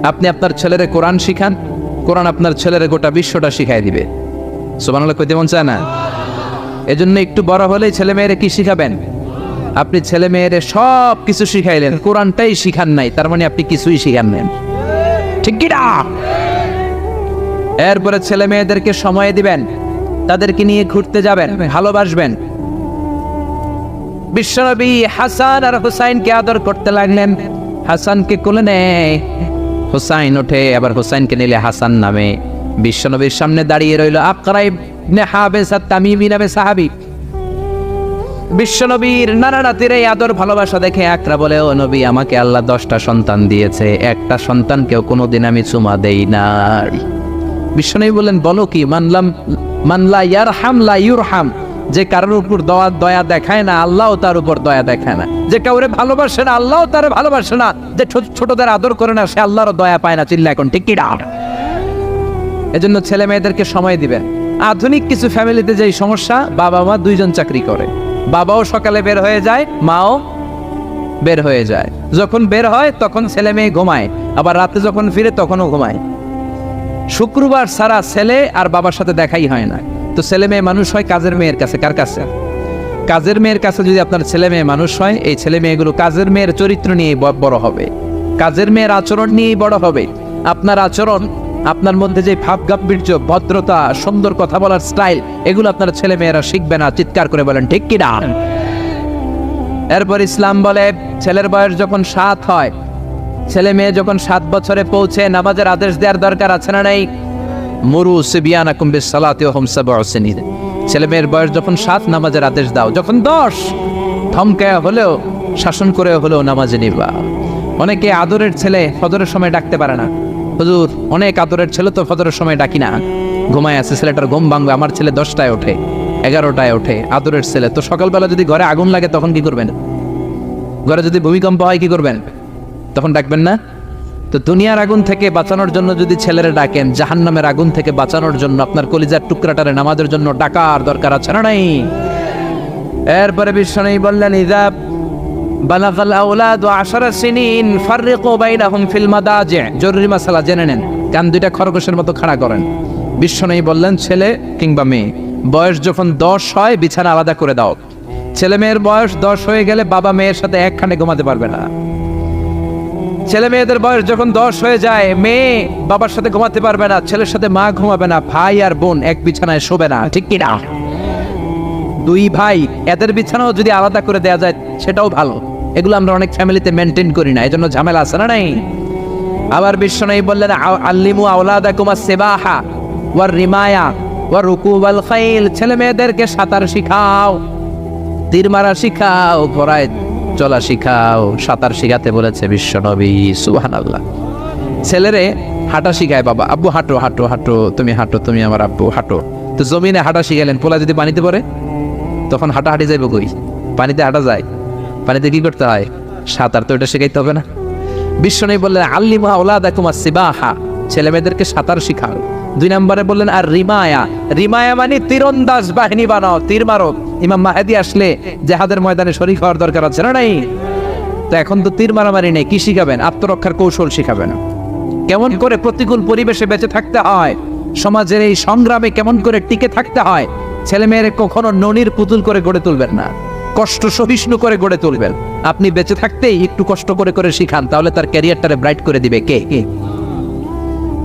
আপনি আপনার ছেলেরে কোরআন শিখান, কোরআন আপনার ছেলেরে গোটা বিশ্বটা শিখাই দিবে। সুবহানাল্লাহ কইতে মন চায় না? এজন্য একটু বড় হলেই ছেলে মেয়েরে কি শিখাবেন? আপনি ছেলে মেয়েরে সব কিছু শিখাইলেন, কোরআনটাই শিখান নাই, তার মানে আপনি কিছুই শিখান নেন, ঠিক কি না? এরপরে ছেলে মেয়েদেরকে সময় দিবেন, তাদেরকে নিয়ে ঘুরতে যাবেন, ভালোবাসবেন। বিশ্বনবী হাসান আর হুসাইনকে আদর করতে লাগলেন। হাসানকে কোলে নেয়, হুসাইন ওঠে, আবার হুসাইনকে নিলে হাসান নামে। বিশ্বনবীর সামনে দাঁড়িয়ে রইল আকরা ইবনে হাবিস আত-তামিমি নামে সাহাবী। বিশ্বনবীর নানা নাতির এই আদর ভালোবাসা দেখে আকরা বলে, ও নবী, আমাকে আল্লাহ 10টা সন্তান দিয়েছে, একটা সন্তানকেও কোনোদিন আমি চুমা দেই না। বিশ্বনবী বললেন, বলো কি? মানলা ইয়ারহাম লা ইউরহাম। যে কারোর উপর দয়া দেখায় না, আল্লাহও তার উপর দয়া দেখায় না। যে কাউরে ভালোবাসে না, আল্লাহও তার ভালোবাসে না। যে ছোটদের আদর করে না, সে আল্লাহরও দয়া পায় না। চিল্লা এখন ঠিক কি না? এজন্য ছেলে মেয়েদেরকে সময় দিবেন। আধুনিক কিছু ফ্যামিলিতে যেই সমস্যা, বাবা মা 2 জন চাকরি করে, বাবাও সকালে বের হয়ে যায়, মাও বের হয়ে যায়। যখন বের হয় তখন ছেলে মেয়ে ঘুমায়, আবার রাতে যখন ফিরে তখনও ঘুমায়। শুক্রবার ছাড়া ছেলে আর বাবার সাথে দেখাই হয় না। তো ছেলে মেয়ে মানুষ হয় কাজের মেয়ের কাছে। কার কাছে? কাজের মেয়ের কাছে। যদি আপনার ছেলে মেয়ে মানুষ হয়, এই ছেলে মেয়েগুলো কাজের মেয়ের চরিত্র নিয়ে বড় হবে, কাজের মেয়ের আচরণ নিয়েই বড় হবে। আপনার আচরণ, আপনার মধ্যে যে ভাব গাম্ভীর্য, ভদ্রতা, সুন্দর কথা বলার স্টাইল, এগুলো আপনার ছেলে মেয়েরা শিখবে না। চিৎকার করে বলেন ঠিক কি না? এরপর ইসলাম বলে, ছেলের বয়স যখন 7 হয়, ছেলে মেয়ে যখন 7 বছরে পৌঁছে, নামাজের আদেশ দেওয়ার দরকার আছে না নাই? মুরু সিবিয়ানাকুম বিসসালাতি ওয়া হুম সাবউ সিনিন, ছেলে মেয়ের বয়স যখন 7 নামাজের আদেশ দাও, যখন 10 ধমকায়া হলেও শাসন করে হলেও নামাজে নিবা। অনেকে আদরের ছেলে ফজরের সময় ডাকতে পারে না, হুজুর অনেক আদরের ছেলে তো ফজরের সময় ডাকি না, ঘুমায় আছে, ছেলেটার ঘুম ভাঙবে, আমার ছেলে 10টায় ওঠে 11টায় ওঠে, আদরের ছেলে তো সকালবেলা যদি ঘরে আগুন লাগে তখন কি করবেন? ঘরে যদি ভূমিকম্প হয় কি করবেন? তখন ডাকবেন না? তো দুনিয়ার আগুন থেকে বাঁচানোর জন্য যদি ছেলেরা ডাকেন, জাহান্নামের আগুন থেকে বাঁচানোর জন্য আপনার কলিজার টুকরাটারে নামাজের জন্য ডাকার দরকার আছে না নাই? এরপরে বিশ্বনবী বললেন, ইযা বালাগাল আওলাদু 10 সিনিন ফাররিকু বাইনাহুম ফিল মাদাজি'। জরুরি মাসালা জেনে নেন, কান দুইটা খরগোশের মতো খাড়া করেন। বিশ্বনবী বললেন, ছেলে কিংবা মেয়ে বয়স যখন 10 হয় বিছানা আলাদা করে দাও। ছেলে মেয়ের বয়স 10 হয়ে গেলে বাবা মেয়ের সাথে একখানে ঘুমাতে পারবে না। ছেলে মেয়েদের বয়স যখন 10 হয়ে যায়, মেয়ে বাবার সাথে ঘুমাতে পারবে না, ছেলের সাথে মা ঘুমাবে না, ভাই আর বোন এক বিছানায় শোবে না, ঠিক কি না? 2 ভাই এদের বিছানাও যদি আলাদা করে দেয়া যায় সেটাও ভালো। এগুলো আমরা অনেক ফ্যামিলিতে মেনটেন করি না, এজন্য ঝামেলা আছে না নাই? আবার বিশ্বনবী বললেন, আল্লিমু আওলাদাকুম আস-সিবাহা ওয়ার রিমায়া ওয়ার রুকুবাল খাইল। ছেলে মেয়েদেরকে সাঁতার শিখাও, তীর মারা শিখাও, ঘোড়ায় চলা শিখাও। সাঁতার শিখাতে বলেছে বিশ্বনবী, সুবহানাল্লাহ। ছেলেরে হাঁটা শিখায় বাবা, আব্বু হাঁটো হাঁটো হাঁটো, তুমি হাঁটো, তুমি আমার আব্বু হাঁটো। তো জমিনে হাঁটা শিখালেন, পোলা যদি পানিতে পড়ে তখন হাঁটাহাঁটি যাইব কই? পানিতে হাঁটা যায়? পানিতে কি করতে হয়? সাঁতার। তো এটা শেখাইতে হবে না? বিশ্বনবী বললেন, আল্লিমু আওলাদাকুম আস-সিবাহা, ছেলে মেয়েদেরকে সাঁতার শিখাও। 2 নম্বরে বললেন, আর রিমায়া, রিমায়া মানে তীরন্দাজ বাহিনী বানাও, তীর মারো। ইমাম মাহদি আসলে জিহাদের ময়দানে শরীক হওয়ার দরকার আছে না নাই? তো এখন তো তীর মারামারি নেই, কি শিখাবেন? আত্মরক্ষার কৌশল শিখাবেন, কেমন করে প্রতিকূল পরিবেশে বেঁচে থাকতে হয়, সমাজের এই সংগ্রামে কেমন করে টিকে থাকতে হয়। ছেলে মেয়ের কখনো ননির পুতুল করে গড়ে তুলবেন না, কষ্ট সহিষ্ণু করে গড়ে তুলবেন। আপনি বেঁচে থাকতেই একটু কষ্ট করে করে শিখান, তাহলে তার ক্যারিয়ারটারে ব্রাইট করে দিবে কে?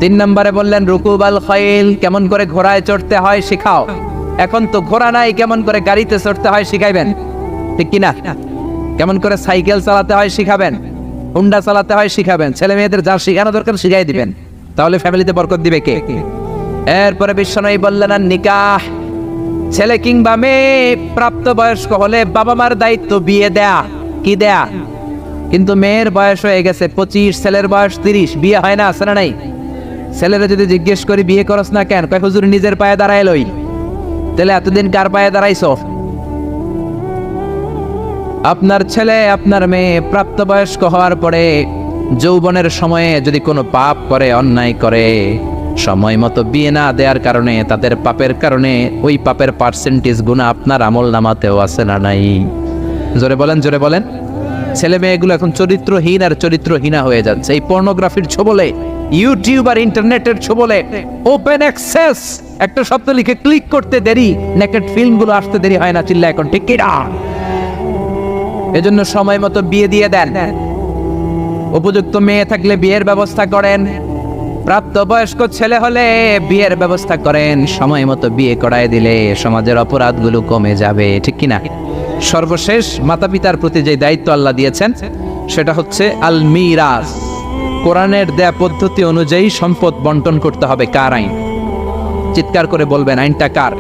3 নম্বরে বললেন, রুকুবাল খাইল, কেমন করে ঘোড়ায় চড়তে হয় শিখাও। এখন তো ঘোড়া নাই, কেমন করে গাড়িতে চড়তে হয় শিখাইবেন, ঠিক কিনা? কেমন করে সাইকেল চালাতে হয় শিখাবেন, হুন্ডা চালাতে হয় শিখাবেন। ছেলে মেয়েদের যা শিখানো দরকার শিখাই দিবেন, তাহলে ফ্যামিলিতে বরকত দিবে কে? এরপরে বিশ্বনবী বললেন, আর নিকাহ, ছেলে কিংবা মেয়ে প্রাপ্তবয়স্ক হলে বাবা মার দায়িত্ব বিয়ে দেয়া, কি দেয়া। কিন্তু মেয়ের বয়স হয়ে গেছে 25, ছেলের বয়স 30, বিয়ে হয় না, আছে না নাই? ছেলেরা যদি জিজ্ঞেস করি বিয়ে করস না কেন, কয় হুজুর নিজের পায়ে দাঁড়ায় লই। তাহলে এতদিন কার পায়ে দাঁড়াইছো? আপনার ছেলে আপনার মেয়ে প্রাপ্তবয়স্ক হওয়ার পরে যৌবনের সময়ে যদি কোনো পাপ করে, অন্যায় করে, সময় মতো বিয়ে না দেওয়ার কারণে, তাদের পাপের কারণে ওই পাপের পার্সেন্টেজ গুণা আপনার আমল নামাতেও আছে না নাই? জোরে বলেন, জোরে বলেন। ছেলে মেয়েগুলো এখন চরিত্রহীন আর চরিত্রহীনা হয়ে যাচ্ছে এই পর্নোগ্রাফির ছোবলে, ইউটিউব আর ইন্টারনেটের ছোবলে। ওপেন অ্যাক্সেস একটা শব্দ লিখে ক্লিক করতে দেরি, নেকেড ফিল্মগুলো আসতে দেরি হয় না, চিল্লা এখন, ঠিক কি না? এজন্য সময় মতো বিয়ে দিয়ে দেন। উপযুক্ত মেয়ে থাকলে বিয়ের ব্যবস্থা করেন, প্রাপ্তবয়স্ক ছেলে হলে বিয়ের ব্যবস্থা করেন। সময় মতো বিয়ে করায় দিলে সমাজের অপরাধগুলো কমে যাবে, ঠিক কিনা? সর্বশেষ মাতা পিতার প্রতি যে দায়িত্ব আল্লাহ দিয়েছেন সেটা হচ্ছে আল মিরাস। কোরআনের দেয়া পদ্ধতি অনুযায়ী সম্পদ বন্টন করতে হবে। কার আইন? চিৎকার করে বলবেন, আইনটা কার?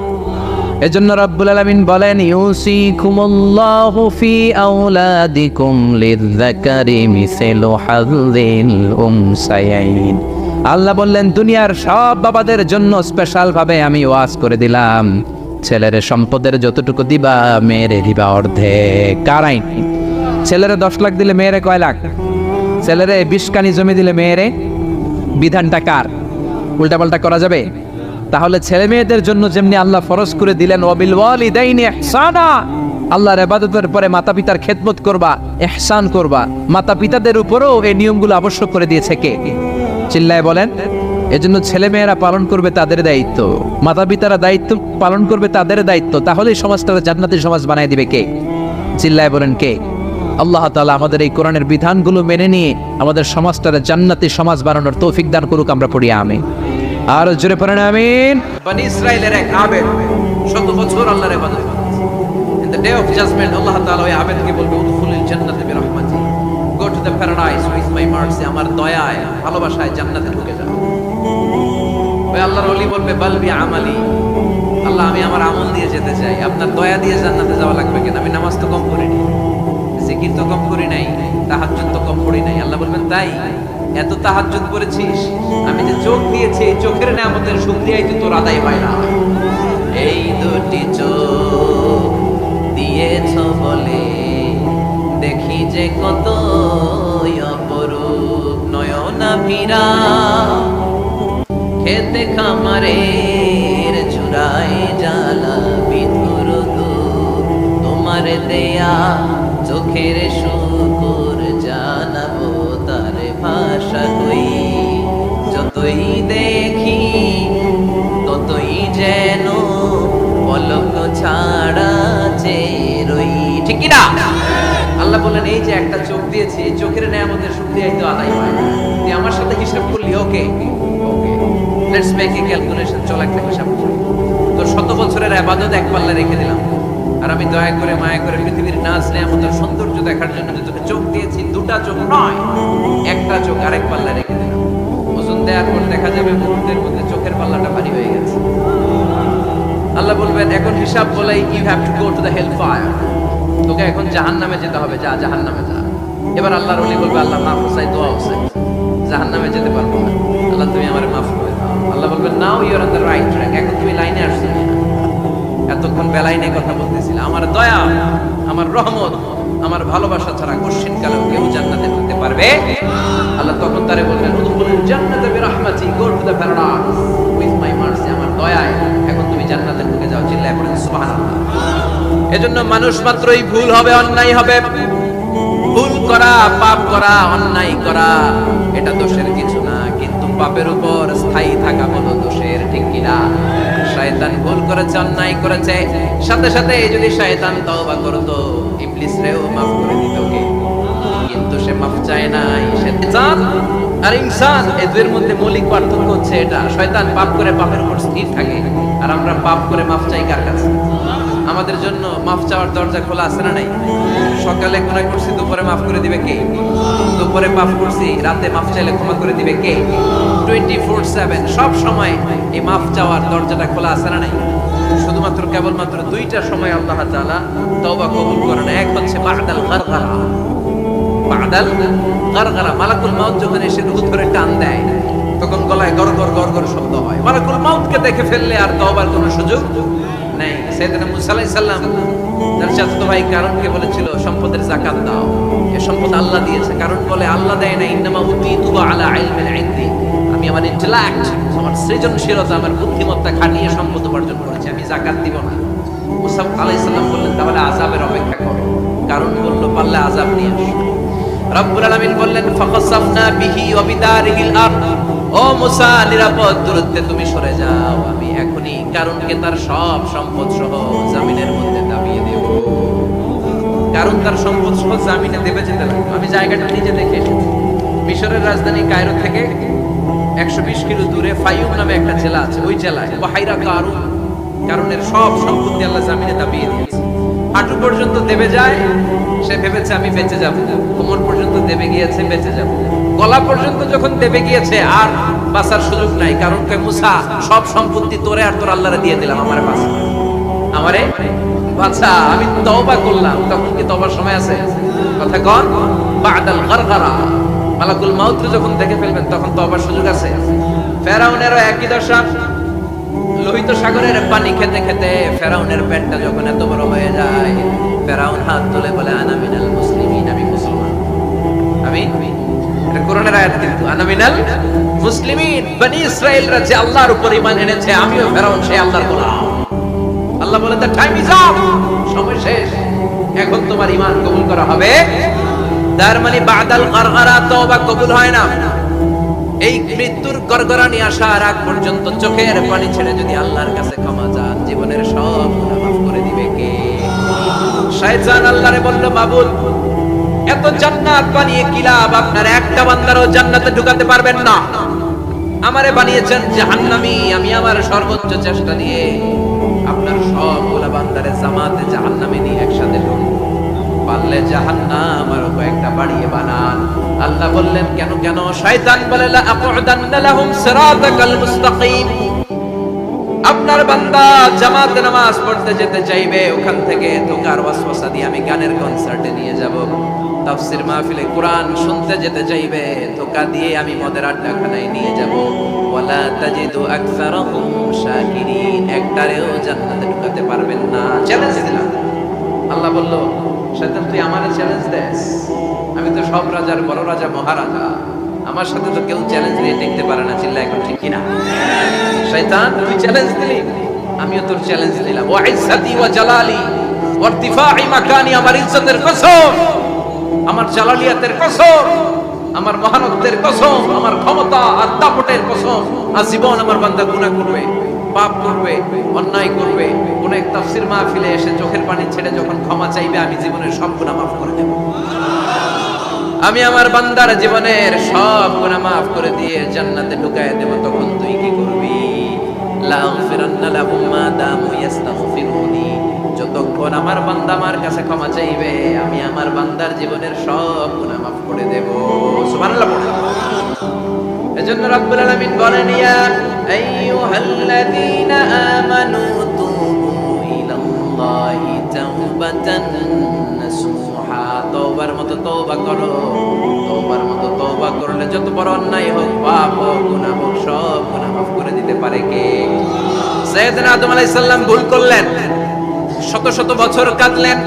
এজন্য রব্বুল আলামিন বলেন, ইউসিকুমুল্লাহু ফি আওলাদিকুম লিযযাকারি মিসলু হাযযিল উনসায়াইন। আল্লাহ বললেন, দুনিয়ার সব বাবাদের জন্য স্পেশাল ভাবে আমি ওয়াজ করে দিলাম, ছেলের সম্পদের যতটুকু দিবা মেয়েরে দিবা অর্ধেক। কার আইন? ছেলেরে 10 লাখ দিলে মেয়েরে কয় লাখ? ছেলেরে 20 কানি জমি দিলে মেয়েরে? বিধানটা কার? উল্টাপাল্টা করা যাবে? তাহলে ছেলে মেয়েদের জন্য যেমনি আল্লাহ ফরজ করে দিলেন, ওয়াবিল ওয়ালিদাইনি ইহসানা, আল্লাহর ইবাদতের পরে মাতা পিতার খেদমত করবা, ইহসান করবা, মাতা পিতাদের উপরেও এই নিয়মগুলো আবশ্যক করে দিয়েছে কে? চিল্লায় বলেন। এজন্য ছেলে মেয়েরা পালন করবে তাদের দায়িত্ব, মাতা পিতারা দায়িত্ব পালন করবে তাদের দায়িত্ব। তাহলে সমাজটাকে জান্নাতি সমাজ বানায় দিবে কে? চিল্লায় বলেন কে? আল্লাহ তাআলা আমাদের এই কোরআনের বিধানগুলো মেনে নিয়ে আমাদের সমাজটাকে জান্নাতি সমাজ বানানোর তৌফিক দান করুক। আমরা পড়ি আমিন। আর জোরে পড়েন আমিন। বনি ইসরাইলের এক আবেদ 100 বছর আল্লাহর ইবাদত করেছে। In the day of judgement Allah তাআলা ওই আবেদকে বলবে, উদখুলুল জান্নাতা বিরহমাতি, go to the paradise with my mercy, আমার দয়ায় ভালোবাসায় জান্নাতে ঢুকে যাও। ওই আল্লাহর ওলি বলবে বালবি আমালি, আল্লাহ আমি আমার আমল দিয়ে যেতে চাই, আপনার দয়া দিয়ে জান্নাতে যাওয়া লাগবে কেন? আমি নামাজ তো কম করিনি, জিকির তো কম করি নাই, তাহাজ্জুদ তো কম পড়ি নাই। আল্লাহ বলবেন তাই? এত তাহাজ্জুদ করেছিস, আমি যে চোখ দিয়েছি এই চোখের নেয়ামতের শুকরিয়াই তো তোর আদায় হয় না। এই দুটি চোখ দিয়েছ বলে দেখি যে কত অপরূপ নয়নাভিরা, খেতে খামারের চূড়ায় জ্বালা বিধুর তোমার দেয়া চোখের শুকুর জানাবো তার ভাষা কই। যতই দেখি ততই যেন পলক ছাড়া চেরই, ঠিক কি না? আল্লাহ বলেন এই যে একটা চোখ দিয়েছি, এই চোখের নেয়ামতের শুকরিয়াই তো আদায় হয় না। তুই আমার সাথে হিসাব করলি, ওকে ওকে, লেটস মেক এ ক্যালকুলেশন, চল একটা হিসাব করি। তোর 100 বছরের ইবাদত এক পাল্লা রেখে দিলাম, আর আমি দয়া করে মায়া করে পৃথিবীর নাজ নেয়ামতের সৌন্দর্য দেখার জন্য যে তোকে চোখ দিয়েছি, দুটা চোখ নয় একটা চোখ আরেক পাল্লা রেখে দিলাম। ওজন দেওয়ার পর দেখা যাবে মুহূর্তের মধ্যে চোখের পাল্লাটা ভারী হয়ে গেছে। আল্লাহ বলবেন এখন হিসাব বলেই you have to go to the hell fire, তোকে এখন জাহান্নামে যেতে হবে, যা জাহান্নামে যা। এবার আল্লাহর ওলি বলবে আল্লাহ মাফ চাই, দোয়া চাই, জাহান্নামে যেতে পারবো না, আল্লাহ তুমি আমারে মাফ করে দাও। আল্লাহ বলবেন now you are on the right track, এখন তুমি লাইনে আসছো, এতক্ষণ বেলাইনে কথা বলতেছিলে। আমার দয়া, আমার রহমত, আমার ভালোবাসা ছাড়া কোশ্চিন কালেও কেউ জান্নাতে ঢুকতে পারবে? আল্লাহ তখন তারে বলবেন উদখুলুল জান্নাতা বিরহমাতি, go to the paradise with my mercy, আমার দয়ায় এখন তুমি জান্নাতে ঢুকে যাও। চিল্লায় পড়েন সুবহানাল্লাহ। এজন্য মানুষ মাত্রই ভুল হবে, অন্যায় হবে। ভুল করা, পাপ করা, অন্যায় করা এটা দোষের কিছু না, কিন্তু পাপের উপর স্থায়ী থাকা বলো দোষের, ঠিক কিনা? শয়তান ভুল করেছে, অন্যায় করেছে, সাথে সাথে যদি শয়তান তওবা করতো ইবলিস রেও মাফ করে দিত কে? কিন্তু সে মাফ চায় নাই। শয়তান আর ইনসান এদের মধ্যে মৌলিক পার্থক্য হচ্ছে এটা, শয়তান পাপ করে পাপের উপর স্থির থাকে, আর আমরা পাপ করে মাফ চাই কার কাছে? আমাদের জন্য মাফ চাওয়ার দরজা খোলা আছে না নাই? সকালে গুনাহ করছি, দুপুরে মাফ করে দিবে কে? দুপুরে পাপ করছি, রাতে মাফ চাইলে ক্ষমা করে দিবে কে? 24/7 সব সময় এই মাফ চাওয়ার দরজাটা খোলা আছে না নাই? শুধুমাত্র কেবলমাত্র দুইটা সময় আল্লাহ তাআলা তওবা কবুল করেন। এক হচ্ছে বাদাল গারগারা, বাদাল গারগারা, মালাকুল মাউত যখন এসে রূহ ধরে টান দেয় তখন গলায় গড়গড় গড়গড় শব্দ হয়। মালাকুল মাউতকে দেখে ফেললে আর তওবার কোনো সুযোগ নেই। সাইয়েদনা মুসা আলাইহিস সালাম তার চাচাতো ভাই কারণকে বলেছিল সম্পদের যাকাত দাও, এই সম্পদ আল্লাহ দিয়েছে। কারণ বলে আল্লাহ দেয় না, ইন্নামা উতীতু আলা ইলমিন ইনদি, আমি আমার ইন্টেলেক্ট, আমার সৃজনশীলতা, আমার বুদ্ধিমত্তা খাটিয়ে সম্পদ উপার্জন করেছি, আমি যাকাত দিব না। মুসা আলাইহিস সালাম বললেন তাহলে আযাবের অপেক্ষা করো। কারণ বলল পারলে আযাব নিয়ে আসো। রব্বুল আলামিন বললেন ফাকাসাফনা বিহি ওয়া বিদারিহিল আরদ, ও মুসা নিরাপদ দূরত্বে তুমি সরে যাও, আমি এখনি কারণকে তার সব সম্পদ সহ জমিনের মধ্যে দাবিয়ে দেব। কারণ তার সম্পদ সহ জমিনে দেবে যেতে লাগবে। আমি জায়গাটা নিজে দেখে এসেছি। মিশরের রাজধানী কায়রো থেকে 120 কিলো দূরে ফাইয়ুম নামে একটা জেলা আছে, ওই জেলায় বাহিরা কারুন, কারণের সব সম্পত্তি আল্লাহ জমিনে দাবিয়ে দিয়েছে। হাঁটু পর্যন্ত দেবে যায়, সে ভেবেছে আমি বেঁচে যাব, কোমর পর্যন্ত দেবে গিয়েছে, বেঁচে যাব, গলা পর্যন্ত যখন দেবে গিয়েছে আর বাঁচার সুযোগ নাই। কারণ কে মুসা সব সম্পত্তি তোরে আর তোর আল্লাহরে দিয়ে দিলাম, আমারে বাঁচা, আমারে বাঁচা, আমি তওবা করলাম। তখন কি তওবার সময় আছে? কথা কন, বাদাল গারগারা, মালাকুল মাউত যখন দেখে ফেলবেন তখন তওবার সুযোগ আছে। ফেরাউনেরও একই দশা। লোহিত সাগরের পানি খেতে খেতে ফেরাউনের পেটটা যখন এত বড় হয়ে যায়, ফেরাউন হাত তুলে বলে আনা মিনাল মুসলিমিন, আমি মুসলমান। আমি, এটা কোরআনের আয়াত কিন্তু, আনা মিনাল মুসলিমিন, বনি ইসরাইলরা যে আল্লাহর উপর ঈমান এনেছে, আমিও ফেরাউন সেই আল্লাহর গোলাম। আল্লাহ বলে দ্য টাইম ইজ আপ, সময় শেষ, এখন তোমার ঈমান কবুল করা হবে। তার মানে বাদাল গারগারা তওবা কবুল হয় না। এই মৃত্যুর গড়গড়ানি আসার আগ পর্যন্ত চোখের পানি ছেড়ে যদি আল্লাহর কাছে ক্ষমা চান, জীবনের সব গুনাহ মাফ করে দিবে কে? শয়তান আল্লাহরে বলল মাবুদ এত জান্নাত বানিয়ে কি লাভ, আপনার একটা বান্দারও জান্নাতে ঢুকাতে পারবেন না, আমারে বানিয়েছেন জাহান্নামী, আমি আমার সর্বোচ্চ চেষ্টা দিয়ে আপনার সবগুলা বান্দারে জামাতে জাহান্নামে নিয়ে একসাথে ঢুকবো, পারলে জাহান্নাম আরো কয়েকটা বাড়িয়ে বানান। আল্লাহ বললেন কেন কেন? শয়তান বলে লা আকুদান্না লাহুম সিরাতাকাল মুস্তাকিম, আপনার বান্দা জামাতে নামাজ পড়তে যেতে চাইবে, ওখান থেকে ধোকার ওয়াসওয়াসা দিয়ে আমি গানের কনসার্টে নিয়ে যাব। তাফসীর মাহফিলে কোরআন শুনতে যেতে চাইবে, ধোকা দিয়ে আমি মদের আড্ডাখানায় নিয়ে যাব। ওয়ালা তাজিদু আকসারাহুম শাকিরিন, একটারেও জান্নাতে ঢুকাতে পারবেন না। চ্যালেঞ্জ দিলাম। আল্লাহ বলল, শয়তান তুই আমারে চ্যালেঞ্জ দেস? আমি তো সব রাজার বড় রাজা, মহারাজা, আমার সাথে তো কেউ চ্যালেঞ্জ দিয়ে টিকতে পারে না। চিল্লা এখন ঠিক কিনা? শয়তান তুই চ্যালেঞ্জ দিলি, আমিও তোর চ্যালেঞ্জ দিলাম। ওয়া ইজ্জতি ওয়া জালালি ওয়া ইরতিফা'i মাকানি, আমার ইজ্জতের কসম, আমার জালালিয়াতের কসম, আমার মহানত্বের কসম, আমার ক্ষমতা আর দাপটের কসম, আজীবন আমার বান্দা গুনাহ করবে, পাপ করবে, অন্যায় করবে, কোন এক তাফসীর মাহফিলে এসে চোখের পানি ছেড়ে যখন ক্ষমা চাইবে, আমি জীবনের সব গুনাহ মাফ করে দেব। আমি আমার বান্দার জীবনের সব গুনাহ মাফ করে দিয়ে জান্নাতে ঢুকায় দেব। তখন তুই কি করবি? লা আগফিরান্না লাহুম মা দামু ইস্তাগফিরুনি, যতক্ষণ আমার বান্দা আমার কাছে ক্ষমা চাইবে, আমি আমার বান্দার জীবনের সব গুনাহ মাফ করে দেব। সুবহানাল্লাহ পড়ুন। এজন্য রব্বুল আলামিন বলেন, ইয়া আইয়ুহাল্লাযীনা আমানু তুবু ইলাল্লাহি তাওবাতান নাসুহা, তওবার মতো তওবা করো। তওবার মতো তওবা করলে যত বড় অন্যায় হোক, পাপ হোক, গুনাহ হোক, সব গুনাহ মাফ করে দিতে পারে কে? সাইয়েদনা আদম আলাইহিস সালাম ভুল করলেন, শত শত বছর কাঁদলেন।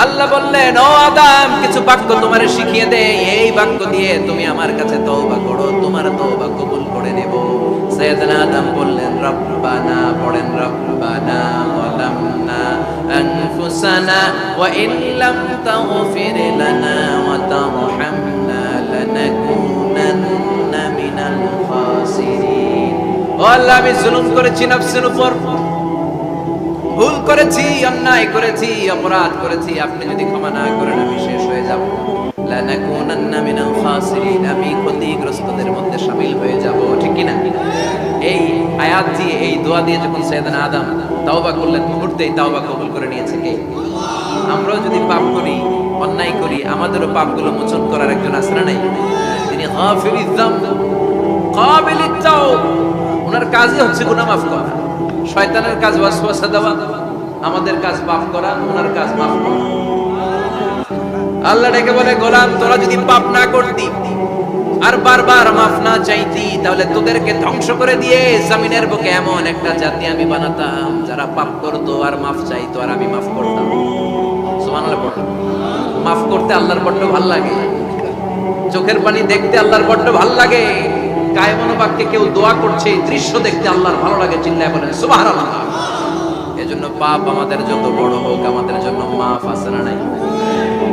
আল্লাহ বললেন, ও আদম, কিছু বাক্য তোমারে শিখিয়ে দে, এই বাক্য দিয়ে তুমি আমার কাছে তওবা করো, তোমার তওবা কবুল করে নেব। সাইয়েদনা আদম বললেন, রব্বানা, পড়েন, রব্বানা যালামনা আনফুসানা ওয়া ইন লাম তাগফির লানা ওয়া তারহামনা লানাকুনান্না মিনাল খাসিরিন। ও আল্লাহ, আমি জুলুম করেছি নফসের উপর, ভুল করেছি, অন্যায় করেছি, অপরাধ করেছি, আপনি যদি ক্ষমা না করেন আমি শেষ হয়ে যাব। লানাকুনান্না মিনাল খাসিরিন, আমি ক্ষতিগ্রস্তদের মধ্যে শামিল হয়ে যাব। ঠিক কি না? এই আয়াত দিয়ে, এই দোয়া দিয়ে যখন সাইয়েদনা আদম তাওবা করলেন, মুহূর্তেই তাওবা কবুল করে নিয়েছে কে? আমরাও যদি পাপ করি, অন্যায় করি, আমাদেরও পাপগুলো মোচন করার একজন আছে না নাই? তিনি গাফিরিয যামব কাবিলিত তাওব, ওনার কাজই হচ্ছে গুনাহ মাফ করা। শয়তানের কাজ ওয়াসওয়াসা দেওয়া, আমাদের কাজ মাফ করা, ওনার কাজ মাফ করা। আল্লাহ ডেকে বলে, গোলাম, তোরা যদি পাপ না করতি আর বারবার মাফ না চাইতি, তাহলে তোদেরকে ধ্বংস করে দিয়ে জমিনের বুকে এমন একটা জাতি আমি বানাতাম যারা পাপ করতো আর মাফ চাইতো, আর আমি মাফ করতাম। সুবহানাল্লাহ পড়ো। মাফ করতে আল্লাহর বড্ড ভাল লাগে, চোখের পানি দেখতে আল্লাহর বড্ড ভাল লাগে, কায়মন বাক্যে কেউ দোয়া করছে, দৃশ্য দেখতে আল্লাহর ভালো লাগে। চিল্লায় বলেন সুবহানাল্লাহ। এজন্য পাপ আমাদের যত বড় হোক, আমাদের জন্য মাফ আছে না নাই?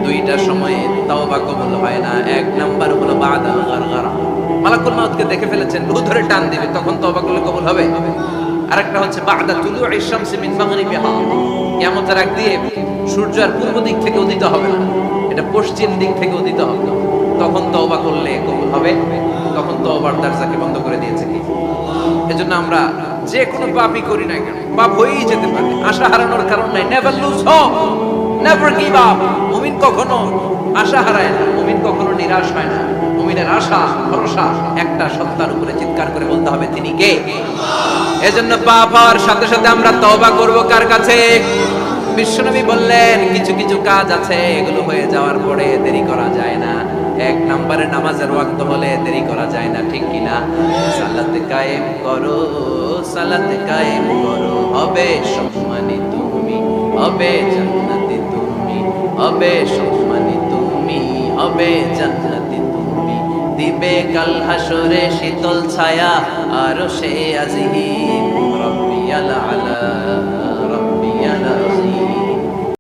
দুইটা সময়ে তাওবা কবুল হয় না। এক নাম্বার হলো বাদাল গারগারা, মালাকুল মাউতকে দেখে ফেলেছেন, রূহ ধরে টান দিবে, তখন তাওবা করলে কবুল হবে। আরেকটা হচ্ছে বাদা তুলুই শামসি মিন মাগরিবিহা, কিয়ামতের আগ দিয়ে সূর্য আর পূর্ব দিক থেকে উদিত হবে না, এটা পশ্চিম দিক থেকে উদিত হবে, তখন তওবা করলে কবুল হবে। তখন তওবার দরজাকে বন্ধ করে দিয়েছে কি? এজন্য আমরা যে কোনো পাপই করি না কেন, পাপ হয়েই যেতে পারে, আশা হারানোর কারণ নাই। Never lose hope, never give up. মুমিন কখনো আশা হারায় না, মুমিন কখনো নিরাশ হয় না। মুমিনের আশা, ভরসা একটা সত্তার উপরে। চিৎকার করে বলতে হবে, তিনি কে? এজন্য পাপ হওয়ার সাথে সাথে আমরা তওবা করব কার কাছে? বিশ্বনবী বললেন, কিছু কিছু কাজ আছে, এগুলো হয়ে যাওয়ার পরে দেরি করা যায় না। এক নম্বরে নামাজের ওয়াক্ত হলে দেরি করা যায় না। ঠিক কিনা? সালাতে কায়েম করো, সালাতে কায়েম করো, হবে সম্মানী তুমি, হবে জান্নাতি তুমি, হবে সম্মানী তুমি, হবে জান্নাতি তুমি। দিবে কাল হাসরে শীতল ছায়া, আরশে আজিম রব্বিয়াল আলা।